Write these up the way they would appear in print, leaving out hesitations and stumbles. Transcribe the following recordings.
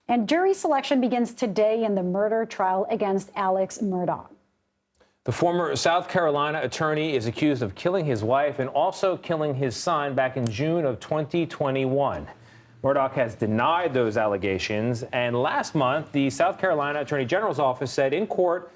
And jury selection begins today in the murder trial against Alex Murdaugh. The former South Carolina attorney is accused of killing his wife and also killing his son back in June of 2021. Murdaugh has denied those allegations, and last month, the South Carolina Attorney General's office said in court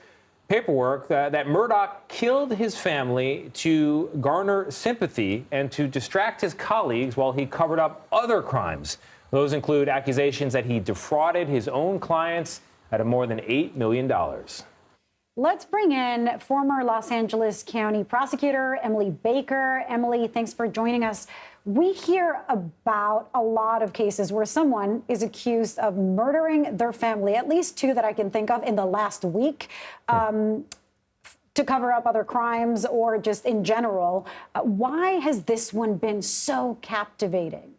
paperwork that Murdaugh killed his family to garner sympathy and to distract his colleagues while he covered up other crimes. Those include accusations that he defrauded his own clients out of more than $8 million. Let's bring in former Los Angeles County prosecutor Emily Baker. Emily, thanks for joining us. We hear about a lot of cases where someone is accused of murdering their family, at least two that I can think of in the last week, to cover up other crimes or just in general. Why has this one been so captivating?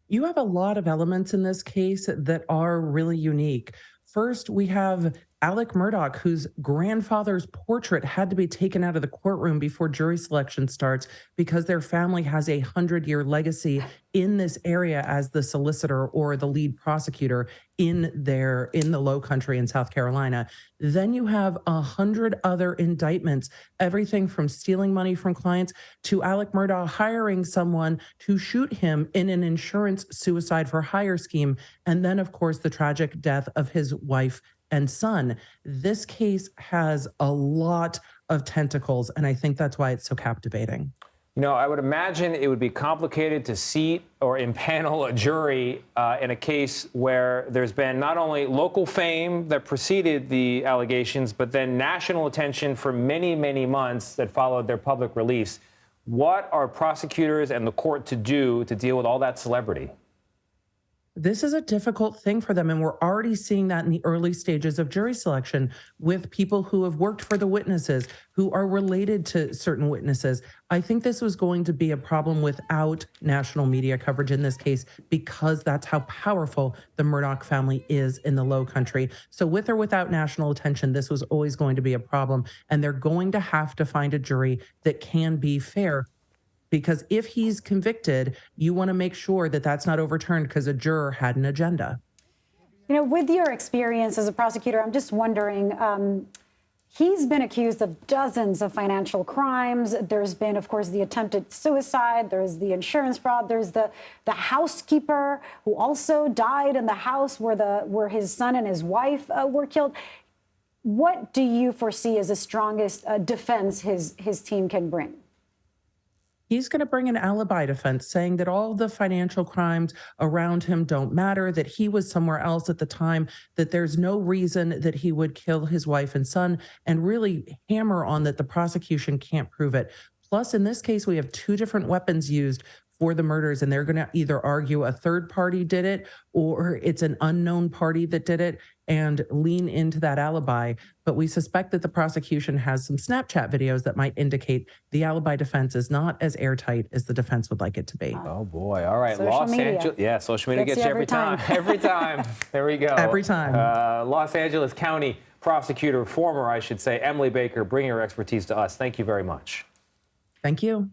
You have a lot of elements in this case that are really unique. First, we have Alex Murdaugh, whose grandfather's portrait had to be taken out of the courtroom before jury selection starts because their family has a 100-year legacy in this area as the solicitor or the lead prosecutor in the Low Country in South Carolina. Then you have 100 other indictments, everything from stealing money from clients to Alex Murdaugh hiring someone to shoot him in an insurance suicide for hire scheme. And then, of course, the tragic death of his wife and son. This case has a lot of tentacles, and I think that's why it's so captivating. You know, I would imagine it would be complicated to seat or impanel a jury in a case where there's been not only local fame that preceded the allegations, but then national attention for many, many months that followed their public release. What are prosecutors and the court to do to deal with all that celebrity? This is a difficult thing for them, and we're already seeing that in the early stages of jury selection with people who have worked for the witnesses, who are related to certain witnesses. I think this was going to be a problem without national media coverage in this case because that's how powerful the Murdaugh family is in the Low Country. So with or without national attention, this was always going to be a problem, and they're going to have to find a jury that can be fair. Because if he's convicted, you want to make sure that that's not overturned because a juror had an agenda. You know, with your experience as a prosecutor, I'm just wondering, he's been accused of dozens of financial crimes. There's been, of course, the attempted suicide. There's the insurance fraud. There's the housekeeper who also died in the house where his son and his wife were killed. What do you foresee as the strongest defense his team can bring? He's going to bring an alibi defense saying that all the financial crimes around him don't matter, that he was somewhere else at the time, that there's no reason that he would kill his wife and son, and really hammer on that the prosecution can't prove it. Plus, in this case, we have two different weapons used for the murders, and they're going to either argue a third party did it or it's an unknown party that did it and lean into that alibi. But we suspect that the prosecution has some Snapchat videos that might indicate the alibi defense is not as airtight as the defense would like it to be. Oh, boy. All right. Social Los media. Angeles. Yeah, social media gets you every time. Every time. There we go. Every time. Los Angeles County prosecutor, former, I should say, Emily Baker, bring your expertise to us. Thank you very much. Thank you.